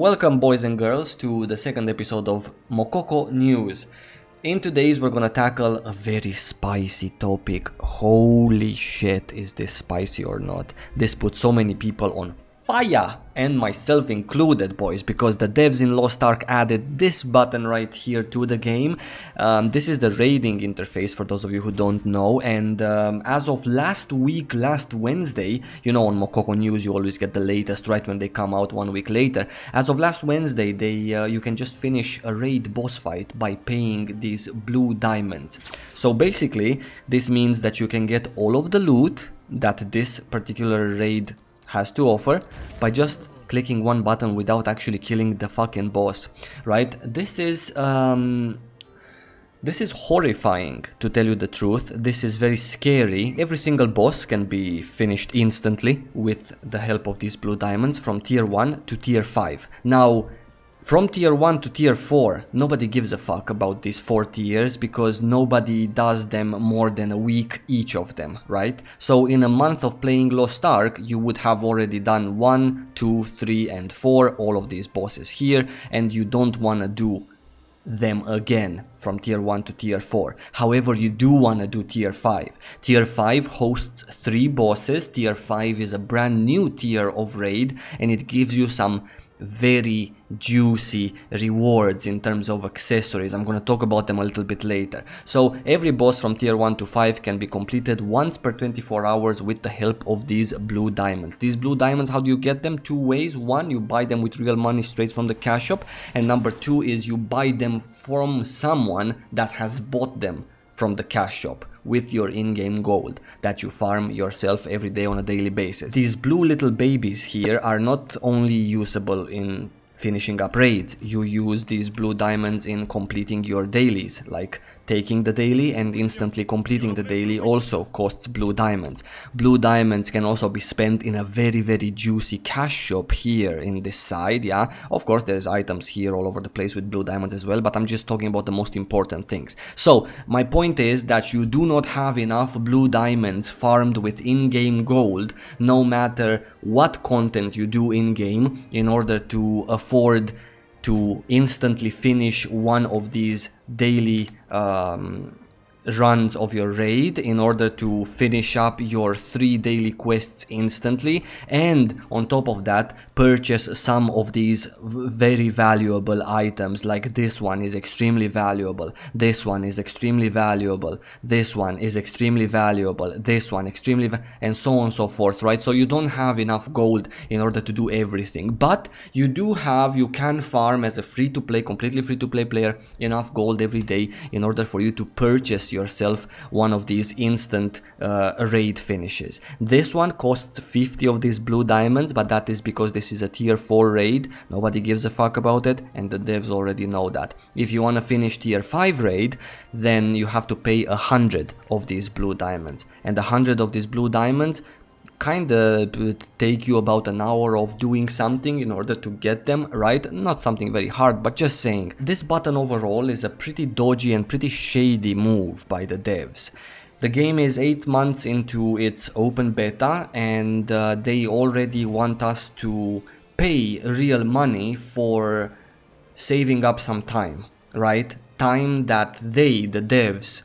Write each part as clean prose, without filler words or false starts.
Welcome boys and girls to the second episode of Mokoko News. In today's we're gonna tackle a very spicy topic. Holy shit, is this spicy or not? This put so many people on fire, and myself included, boys, because the devs in Lost Ark added this button right here to the game. This is the raiding interface for those of you who don't know, and as of last Wednesday, you know, on Mokoko News you always get the latest right when they come out 1 week later. As of last Wednesday, you can just finish a raid boss fight by paying these blue diamonds. So basically this means that you can get all of the loot that this particular raid has to offer by just clicking one button without actually killing the fucking boss, right? This is horrifying, to tell you the truth. This is very scary. Every single boss can be finished instantly with the help of these blue diamonds from tier 1 to tier 5. Now, from tier 1 to tier 4, nobody gives a fuck about these 4 tiers because nobody does them more than a week each of them, right? So in a month of playing Lost Ark, you would have already done 1, 2, 3 and 4, all of these bosses here, and you don't want to do them again from tier 1 to tier 4. However, you do want to do tier 5. Tier 5 hosts 3 bosses. Tier 5 is a brand new tier of raid, and it gives you some very juicy rewards in terms of accessories. I'm going to talk about them a little bit later. So every boss from tier 1 to 5 can be completed once per 24 hours with the help of these blue diamonds. These blue diamonds, how do you get them? 2 ways. One, you buy them with real money straight from the cash shop, and number 2 is you buy them from someone that has bought them from the cash shop with your in-game gold that you farm yourself every day on a daily basis. These blue little babies here are not only usable in finishing up raids. You use these blue diamonds in completing your dailies, like taking the daily and instantly completing the daily also costs blue diamonds. Blue diamonds can also be spent in a very juicy cash shop here in this side, yeah. Of course there's items here all over the place with blue diamonds as well, but I'm just talking about the most important things. So my point is that you do not have enough blue diamonds farmed with in-game gold, no matter what content you do in-game, in order to afford to instantly finish one of these daily runs of your raid, in order to finish up your 3 daily quests instantly, and on top of that purchase some of these very valuable items. Like this one is extremely valuable, this one is extremely valuable, this one is extremely valuable, this one extremely and so on and so forth, right? So you don't have enough gold in order to do everything, but you can farm as a completely free-to-play player enough gold every day in order for you to purchase yourself one of these instant raid finishes. This one costs 50 of these blue diamonds, but that is because this is a tier 4 raid. Nobody gives a fuck about it, and the devs already know that. If you want to finish tier 5 raid, then you have to pay 100 of these blue diamonds, and 100 of these blue diamonds kinda take you about an hour of doing something in order to get them, right? Not something very hard, but just saying. This button overall is a pretty dodgy and pretty shady move by the devs. The game is 8 months into its open beta, and they already want us to pay real money for saving up some time, right? Time that the devs,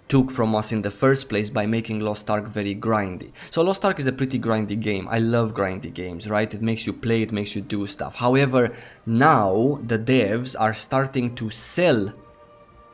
took from us in the first place by making Lost Ark very grindy. So Lost Ark is a pretty grindy game. I love grindy games, right? It makes you play, it makes you do stuff. However, now the devs are starting to sell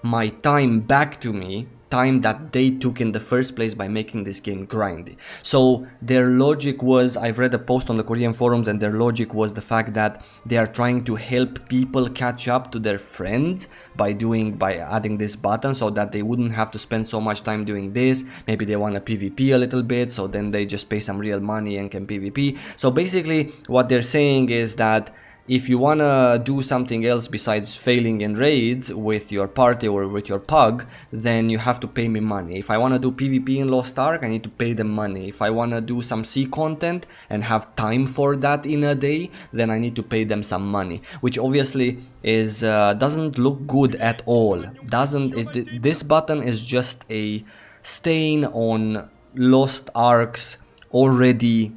my time back to me, time that they took in the first place by making this game grindy. So their logic was, I've read a post on the Korean forums, and their logic was the fact that they are trying to help people catch up to their friends by adding this button, so that they wouldn't have to spend so much time doing this. Maybe they want to PvP a little bit, so then they just pay some real money and can PvP. So basically what they're saying is that if you want to do something else besides failing in raids with your party or with your pug, then you have to pay me money. If I want to do PvP in Lost Ark, I need to pay them money. If I want to do some sea content and have time for that in a day, then I need to pay them some money, which obviously is doesn't look good at all. This button is just a stain on Lost Ark's already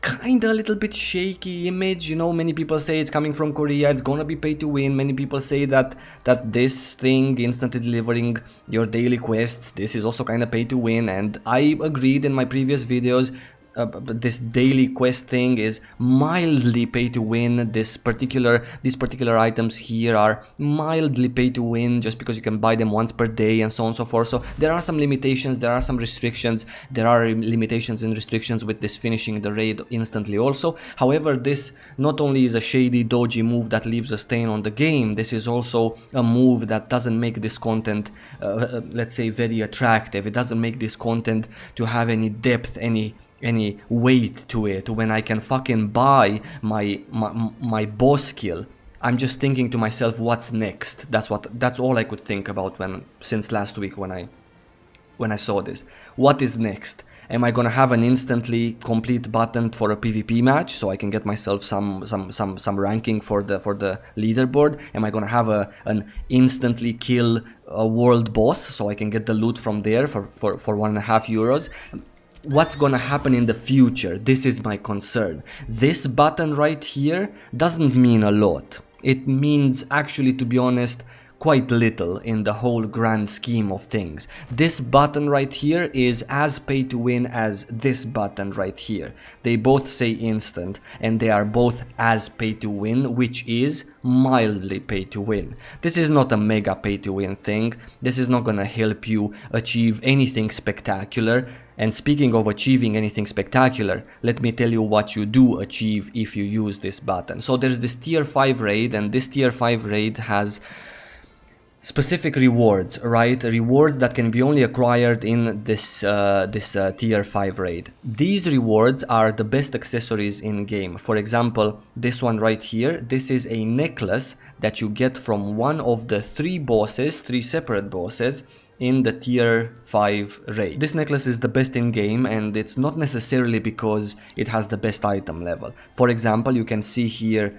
kinda a little bit shaky image, you know. Many people say it's coming from Korea, it's gonna be pay to win. Many people say that this thing, instantly delivering your daily quests, this is also kinda pay to win, and I agreed in my previous videos. This daily quest thing is mildly pay to win. These particular items here are mildly pay to win just because you can buy them once per day and so on and so forth. So there are some limitations, there are some restrictions, there are limitations and restrictions with this finishing the raid instantly also. However, this not only is a shady, dodgy move that leaves a stain on the game, this is also a move that doesn't make this content, let's say, very attractive. It doesn't make this content to have any depth, any weight to it. When I can fucking buy my boss skill, I'm just thinking to myself, what's next? That's all I could think about since last week when I saw this. What is next? Am I gonna have an instantly complete button for a PvP match so I can get myself some ranking for the leaderboard? Am I gonna have an instantly kill a world boss so I can get the loot from there for €1.5? What's gonna happen in the future? This is my concern. This button right here doesn't mean a lot. It means, actually, to be honest, quite little in the whole grand scheme of things. This button right here is as pay to win as this button right here. They both say instant, and they are both as pay to win, which is mildly pay to win. This is not a mega pay to win thing. This is not gonna help you achieve anything spectacular. And speaking of achieving anything spectacular, let me tell you what you do achieve if you use this button. So there's this tier 5 raid, and this tier 5 raid has specific rewards, right? Rewards that can be only acquired in this tier 5 raid. These rewards are the best accessories in game. For example, this one right here, this is a necklace that you get from one of the three separate bosses in the tier 5 raid. This necklace is the best in game, and it's not necessarily because it has the best item level. For example, you can see here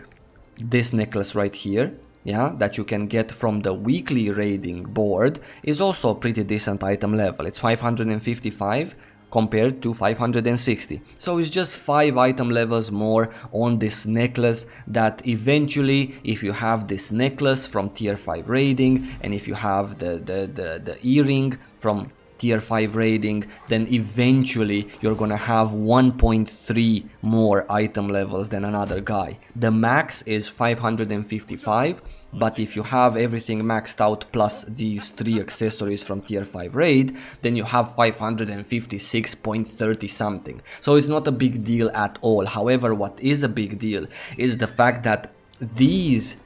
this necklace right here, yeah, that you can get from the weekly raiding board, is also a pretty decent item level. It's 555 compared to 560. So it's just 5 item levels more on this necklace that eventually, if you have this necklace from tier 5 raiding, and if you have the earring from tier 5 raiding, then eventually you're gonna have 1.3 more item levels than another guy. The max is 555, but if you have everything maxed out plus these 3 accessories from tier 5 raid, then you have 556.30 something. So it's not a big deal at all. However, what is a big deal is the fact that these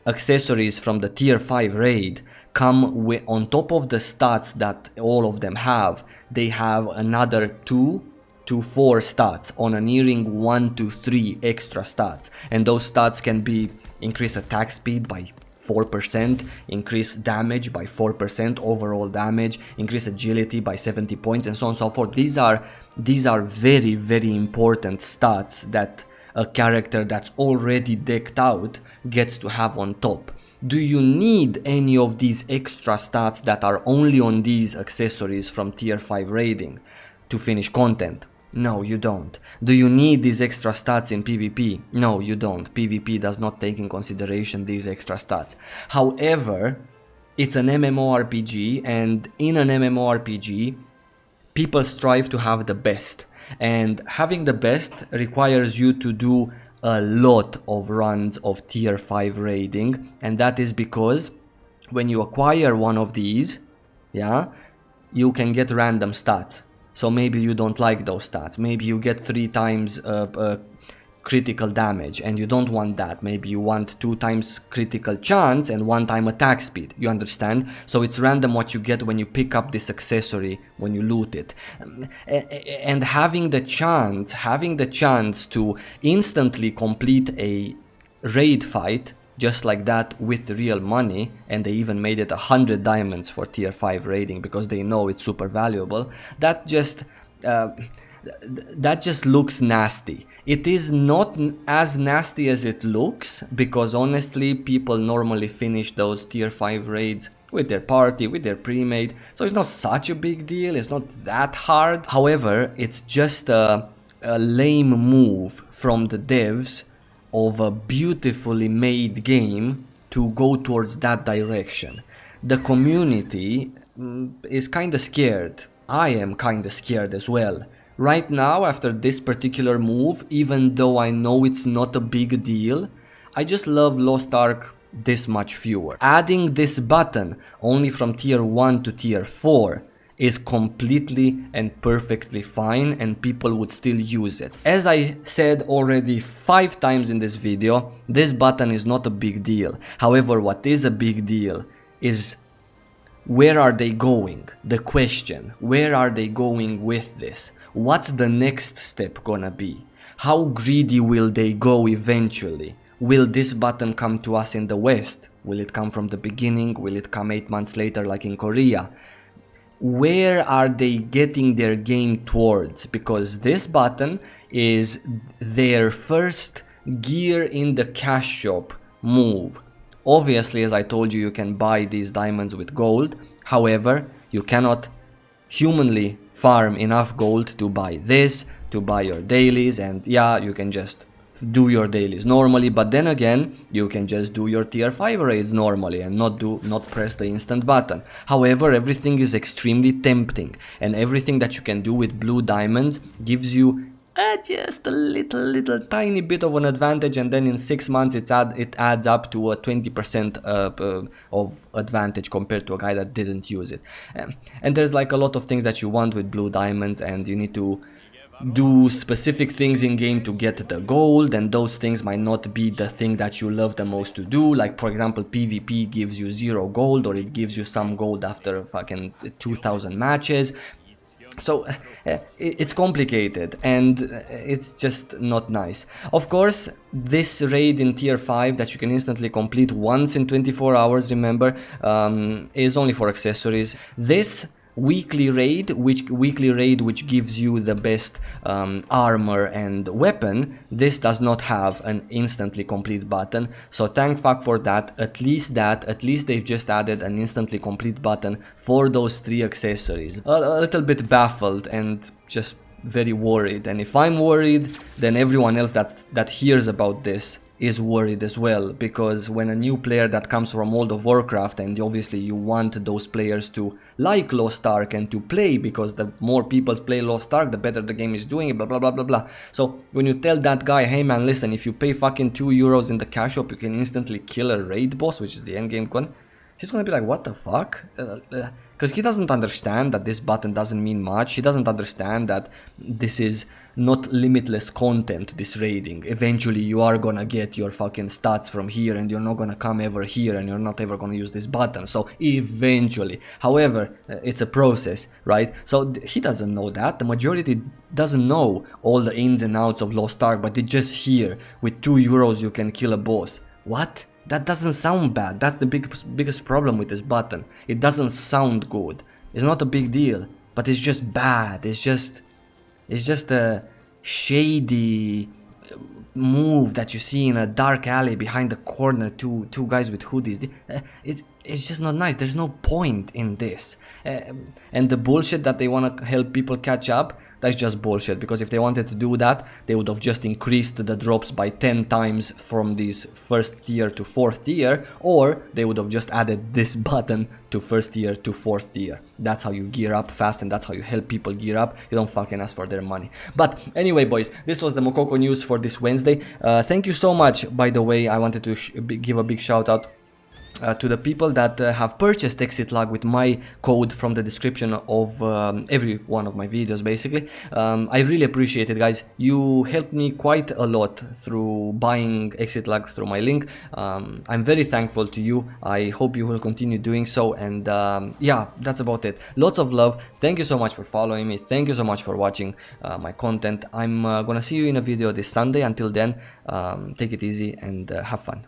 accessories from the tier 5 raid come with, on top of the stats that all of them have, they have another 2 to 4 stats. On an earring, 1 to 3 extra stats, and those stats can be increase attack speed by 4%, increase damage by 4%, overall damage, increase agility by 70 points, and so on and so forth. These are very, very important stats that a character that's already decked out gets to have on top. Do you need any of these extra stats that are only on these accessories from tier 5 raiding to finish content? No, you don't. Do you need these extra stats in PvP? No, you don't. PvP does not take in consideration these extra stats. However, it's an MMORPG, and in an MMORPG, people strive to have the best. And having the best requires you to do a lot of runs of tier 5 raiding, and that is because when you acquire one of these, yeah, you can get random stats. So maybe you don't like those stats. Maybe you get 3 times critical damage and you don't want that. Maybe you want 2 times critical chance and 1 time attack speed. You understand? So it's random what you get when you pick up this accessory, when you loot it. And having the chance to instantly complete a raid fight just like that with real money, and they even made it 100 diamonds for tier 5 raiding because they know it's super valuable, that just looks nasty. It is not as nasty as it looks, because honestly people normally finish those tier 5 raids with their party, with their pre-made, so it's not such a big deal, it's not that hard. However, it's just a lame move from the devs of a beautifully made game to go towards that direction. The community is kinda scared. I am kinda scared as well. Right now, after this particular move, even though I know it's not a big deal, I just love Lost Ark this much fewer. Adding this button only from tier 1 to tier 4 is completely and perfectly fine, and people would still use it. As I said already 5 times in this video, this button is not a big deal. However, what is a big deal is where are they going? The question, where are they going with this? What's the next step gonna be? How greedy will they go eventually? Will this button come to us in the West? Will it come from the beginning? Will it come 8 months later like in Korea? Where are they getting their game towards? Because this button is their first gear in the cash shop move. Obviously, as I told you, you can buy these diamonds with gold. However, you cannot humanly farm enough gold to buy this, to buy your dailies, and yeah, you can just do your dailies normally, but then again, you can just do your tier 5 raids normally and not press the instant button. However, everything is extremely tempting, and everything that you can do with blue diamonds gives you just a little tiny bit of an advantage, and then in 6 months it adds up to a 20% of advantage compared to a guy that didn't use it. And there's like a lot of things that you want with blue diamonds, and you need to do specific things in game to get the gold, and those things might not be the thing that you love the most to do. Like for example, PvP gives you 0 gold, or it gives you some gold after fucking 2000 matches. So it's complicated, and it's just not nice. Of course, this raid in tier 5 that you can instantly complete once in 24 hours, remember, is only for accessories. This weekly raid which gives you the best armor and weapon, this does not have an instantly complete button, so thank fuck for that. At least they've just added an instantly complete button for those 3 accessories. A little bit baffled and just very worried, and if I'm worried, then everyone else that hears about this is worried as well, because when a new player that comes from World of Warcraft, and obviously you want those players to like Lost Ark and to play, because the more people play Lost Ark, the better the game is doing, blah blah blah blah blah. So when you tell that guy, hey man, listen, if you pay fucking €2 in the cash shop, you can instantly kill a raid boss, which is the end game con, he's gonna be like, what the fuck? Because he doesn't understand that this button doesn't mean much. He doesn't understand that this is not limitless content, this raiding. Eventually you are gonna get your fucking stats from here, and you're not gonna come ever here, and you're not ever gonna use this button. So eventually, however, it's a process, right? So he doesn't know that. The majority doesn't know all the ins and outs of Lost Ark, but they just hear with €2 you can kill a boss. What? That doesn't sound bad. That's the biggest problem with this button. It doesn't sound good. It's not a big deal, but it's just bad. It's just a shady move that you see in a dark alley behind the corner, two guys with hoodies. It's just not nice. There's no point in this. And the bullshit that they want to help people catch up, that's just bullshit, because if they wanted to do that, they would have just increased the drops by 10 times from this 1st tier to 4th tier, or they would have just added this button to 1st tier to 4th tier. That's how you gear up fast, and that's how you help people gear up. You don't fucking ask for their money. But anyway, boys, this was the Mokoko news for this Wednesday. Thank you so much. By the way, I wanted to give a big shout out to the people that have purchased Exit Log with my code from the description of every one of my videos, basically. I really appreciate it, guys. You helped me quite a lot through buying Exit Log through my link. I'm very thankful to you. I hope you will continue doing so, and yeah, that's about it. Lots of love. Thank you so much for following me. Thank you so much for watching my content. I'm gonna see you in a video this Sunday. Until then, take it easy and have fun.